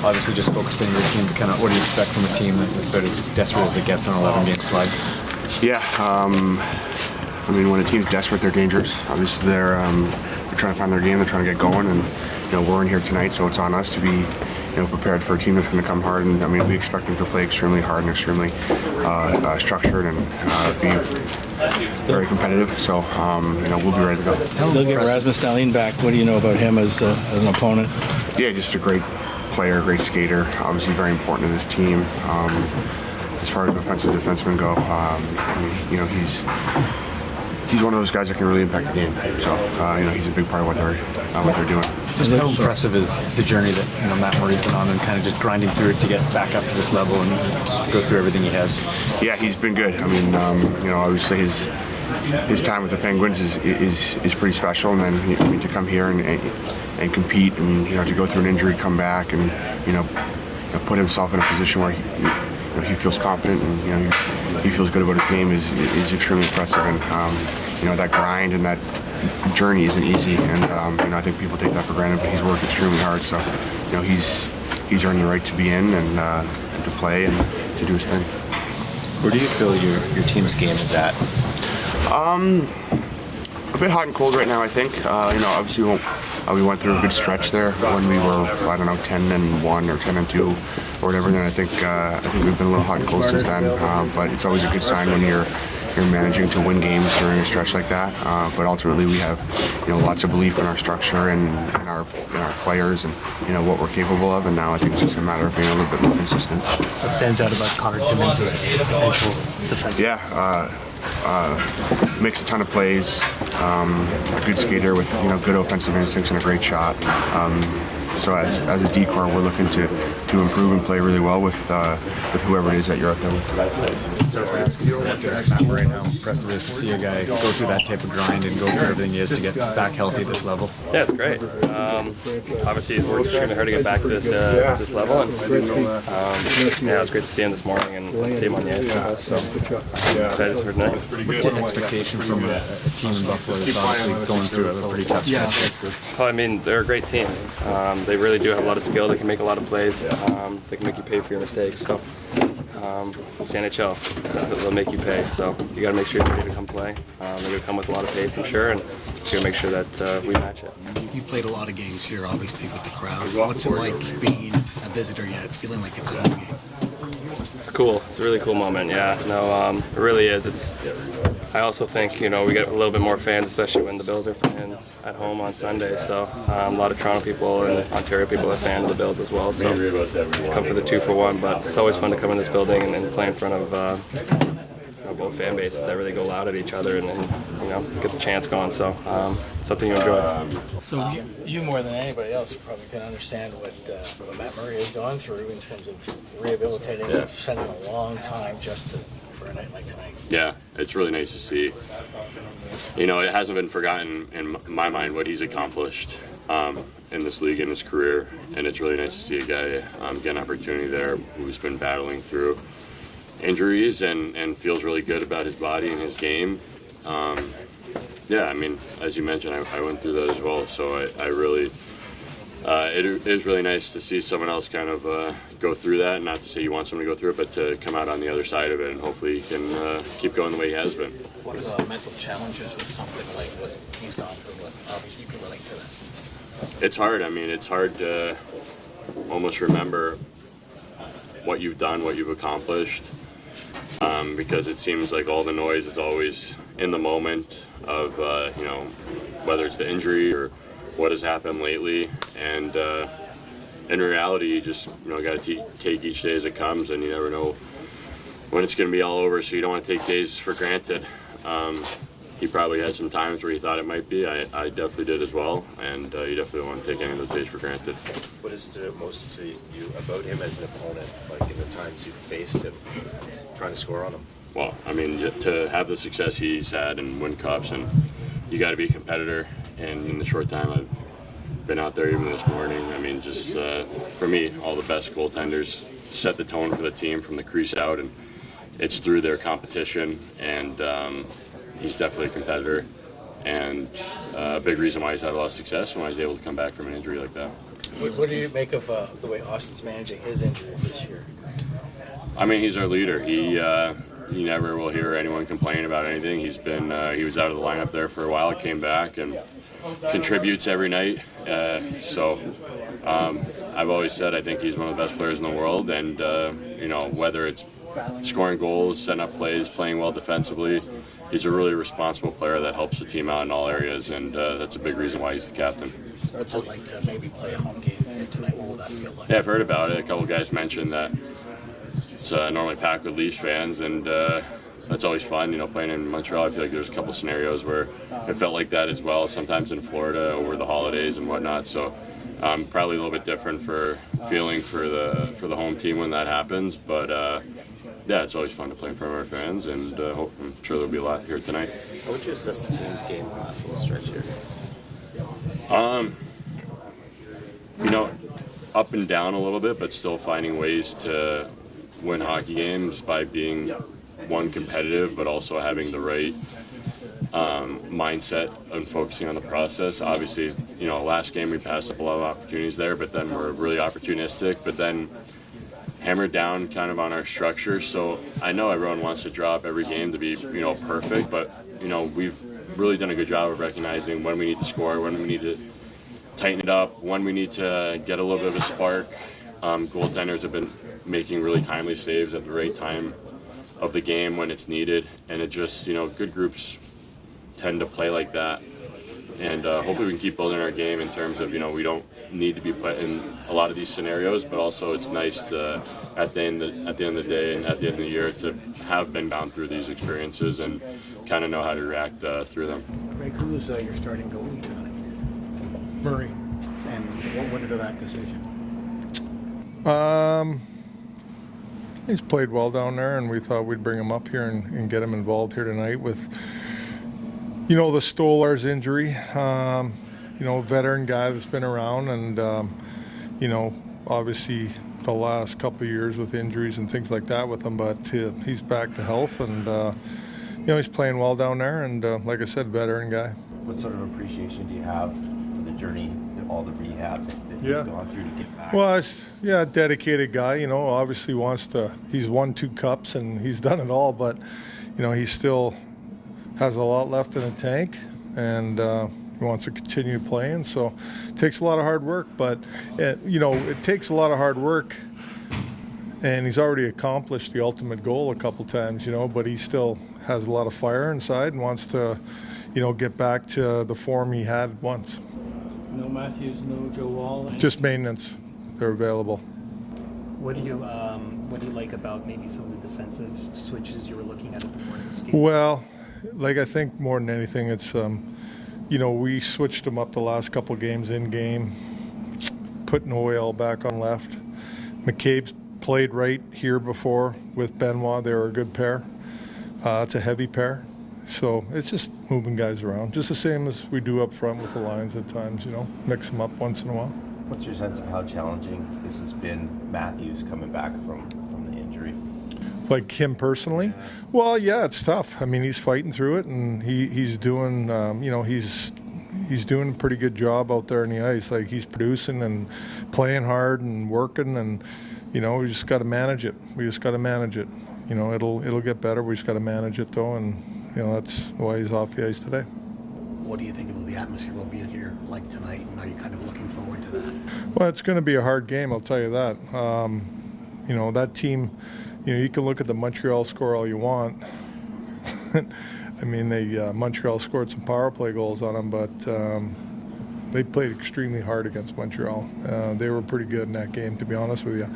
obviously just focused on your team, but kind of what do you expect from a team that's about as desperate as it gets on an 11-game slide? Yeah, I mean, when a team's desperate, they're dangerous. Obviously, they're trying to find their game, they're trying to get going, and we're in here tonight, so it's on us to be prepared for a team that's going to come hard. And I mean, we expect them to play extremely hard and extremely structured and be very competitive. So we'll be ready to go. They'll get Rasmus Dahlin back. What do you know about him as an opponent? Yeah, just a great player, great skater. Obviously, very important to this team. As far as offensive defensemen go, he's one of those guys that can really impact the game. So he's a big part of what they're doing. Just how impressive is the journey that Matt Murray's been on, and kind of just grinding through it to get back up to this level and just to go through everything he has? Yeah, he's been good. I mean, obviously his time with the Penguins is pretty special, and then to come here and compete, and to go through an injury, come back, and put himself in a position where he feels confident and he feels good about his game is extremely impressive. And that grind and that journey isn't easy, and I think people take that for granted, but he's worked extremely hard. So he's earned the right to be in and to play and to do his thing. Where do you feel your team's game is at? A bit hot and cold right now, I think. Obviously we went through a good stretch there when we were 10-1 or 10-2 or whatever. Then I think we've been a little hot and cold since then. But it's always a good sign when you're managing to win games during a stretch like that. But ultimately, we have lots of belief in our structure and in our players and what we're capable of. And now I think it's just a matter of being a little bit more consistent. What stands out about Connor Timmins as a potential defenseman? Yeah, makes a ton of plays. A good skater with good offensive instincts and a great shot. So as a decor, we're looking to improve and play really well with whoever it is that you're out there with. Start by asking you Matt Murray, how impressive it is to see a guy go through that type of grind and go through everything he is to get back healthy at this level. Yeah, it's great. Obviously, he's worked extremely hard to get back to this level, and it was great to see him this morning and see him on the ice. So I'm excited for tonight. What's the expectation from a team in Buffalo that's obviously going through a pretty tough stretch? Well, I mean, they're a great team. They really do have a lot of skill. They can make a lot of plays. They can make you pay for your mistakes. So it's the NHL. They'll make you pay. So you got to make sure you're ready to come play. They're going to come with a lot of pace, I'm sure, and you got to make sure that we match it. You've played a lot of games here, obviously, with the crowd. What's it like being a visitor yet, feeling like it's a home game? It's cool. It's a really cool moment. Yeah, no, it really is. I also think we get a little bit more fans, especially when the Bills are playing at home on Sunday. So a lot of Toronto people and Ontario people are fans of the Bills as well. So come for the 2-for-1. But it's always fun to come in this building and play in front of both fan bases that really go loud at each other and get the chants going. So something you enjoy. So you more than anybody else probably can understand what Matt Murray has gone through in terms of rehabilitating, spending a long time just for a night like tonight. Yeah, it's really nice to see. It hasn't been forgotten in my mind what he's accomplished in this league, in his career, and it's really nice to see a guy get an opportunity there who's been battling through injuries and feels really good about his body and his game. I mean, as you mentioned, I went through that as well, so I really, it is really nice to see someone else kind of go through that. Not to say you want someone to go through it, but to come out on the other side of it, and hopefully he can keep going the way he has been. What are the mental challenges with something like what he's gone through? But obviously you can relate to that. It's hard. I mean, it's hard to almost remember what you've done, what you've accomplished, because it seems like all the noise is always in the moment of, whether it's the injury or what has happened lately. And in reality, you just got to take each day as it comes, and you never know when it's going to be all over, so you don't want to take days for granted. He probably had some times where he thought it might be. I definitely did as well, and you definitely don't want to take any of those days for granted. What is the most to you about him as an opponent, like in the times you've faced him, trying to score on him? Well, I mean, to have the success he's had and win cups, and you got to be a competitor. And in the short time I've been out there, even this morning, I mean, just for me, all the best goaltenders set the tone for the team from the crease out, and it's through their competition. And he's definitely a competitor, and a big reason why he's had a lot of success and why he's able to come back from an injury like that. What do you make of the way Austin's managing his injuries this year? I mean, he's our leader. He never will hear anyone complain about anything. He was out of the lineup there for a while, came back and contributes every night. I've always said I think he's one of the best players in the world, and whether it's scoring goals, setting up plays, playing well defensively, he's a really responsible player that helps the team out in all areas, and that's a big reason why he's the captain. What's it like to maybe play a home game tonight? What will that feel like? Yeah, I've heard about it. A couple guys mentioned that it's normally packed with Leafs fans, and that's always fun. Playing in Montreal, I feel like there's a couple scenarios where it felt like that as well, sometimes in Florida over the holidays and whatnot. So probably a little bit different feeling for the home team when that happens. But yeah, it's always fun to play in front of our fans, and I'm sure there'll be a lot here tonight. How would you assess the team's game last little stretch here? Up and down a little bit, but still finding ways to win hockey games by being competitive, but also having the right mindset and focusing on the process. Obviously, last game we passed up a lot of opportunities there, but then we're really opportunistic, but then hammered down kind of on our structure. So I know everyone wants to drop every game to be, perfect, but, we've really done a good job of recognizing when we need to score, when we need to tighten it up, when we need to get a little bit of a spark. Goaltenders have been making really timely saves at the right time of the game when it's needed, and it just, good groups tend to play like that, and hopefully we can keep building our game in terms of, we don't need to be put in a lot of these scenarios, but also it's nice to, at the end of the day and at the end of the year, to have been bound through these experiences and kind of know how to react through them. Greg, who's your starting goalie tonight? Murray. And what went into that decision? He's played well down there, and we thought we'd bring him up here and get him involved here tonight with, the Stolar's injury. Veteran guy that's been around, and, obviously the last couple of years with injuries and things like that with him, but he's back to health, and, he's playing well down there, and like I said, veteran guy. What sort of appreciation do you have for the journey, all the rehab that he's gone through to get back? Well, a dedicated guy, obviously he's won 2 cups and he's done it all, but, he still has a lot left in the tank, and he wants to continue playing, so it takes a lot of hard work, but, it takes a lot of hard work, and he's already accomplished the ultimate goal a couple times, but he still has a lot of fire inside and wants to, get back to the form he had once. No Matthews, no Joe Wall. Just maintenance. They're available. What do you like about maybe some of the defensive switches you were looking at the morning skate? Well, I think more than anything, it's we switched them up the last couple games in game, putting Noel back on left. McCabe's played right here before with Benoit. They were a good pair. It's a heavy pair. So it's just moving guys around, just the same as we do up front with the lines at times, mix them up once in a while. What's your sense of how challenging this has been, Matthews coming back from the injury? Like him personally? Yeah. Well, yeah, it's tough. I mean, he's fighting through it, and he's doing, he's doing a pretty good job out there on the ice. Like, he's producing and playing hard and working, and, we just got to manage it. It'll get better. We just got to manage it, though, and that's why he's off the ice today. What do you think of the atmosphere will be here like tonight, and are you kind of looking forward to that? Well, it's going to be a hard game, I'll tell you that. That team, you can look at the Montreal score all you want. I mean, Montreal scored some power play goals on them, but they played extremely hard against Montreal. They were pretty good in that game, to be honest with you.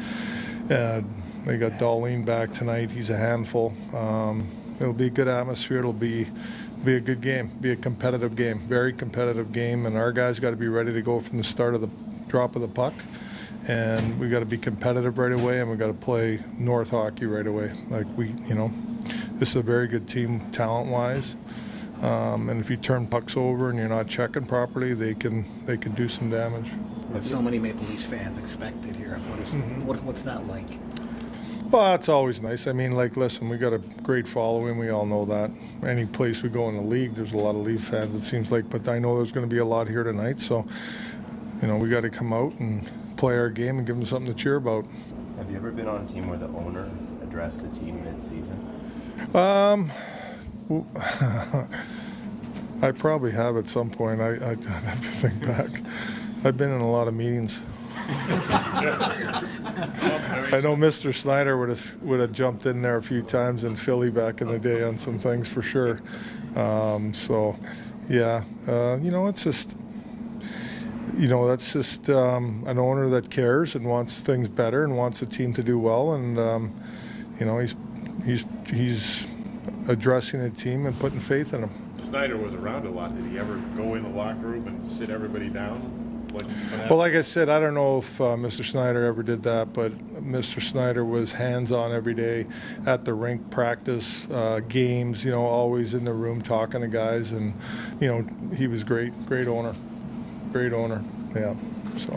They got Darlene back tonight. He's a handful. It'll be a good atmosphere. It'll be a good game, be a competitive game, very competitive game, and our guys got to be ready to go from the start of the drop of the puck, and we got to be competitive right away, and we got to play North hockey right away. This is a very good team talent-wise, and if you turn pucks over and you're not checking properly, they can do some damage. With so many Maple Leafs fans expected here, what's that like? Well, it's always nice. I mean, listen, we got a great following. We all know that. Any place we go in the league, there's a lot of Leaf fans, it seems like. But I know there's going to be a lot here tonight. So, we got to come out and play our game and give them something to cheer about. Have you ever been on a team where the owner addressed the team mid-season? I probably have at some point. I'd have to think back. I've been in a lot of meetings. I know Mr. Snyder would have jumped in there a few times in Philly back in the day on some things for sure. It's just, that's just an owner that cares and wants things better and wants the team to do well, and he's addressing the team and putting faith in them. Snyder was around a lot. Did he ever go in the locker room and sit everybody down? Well, like I said, I don't know if Mr. Snyder ever did that, but Mr. Snyder was hands-on every day at the rink, practice, games, always in the room talking to guys, and, he was great owner, yeah, so.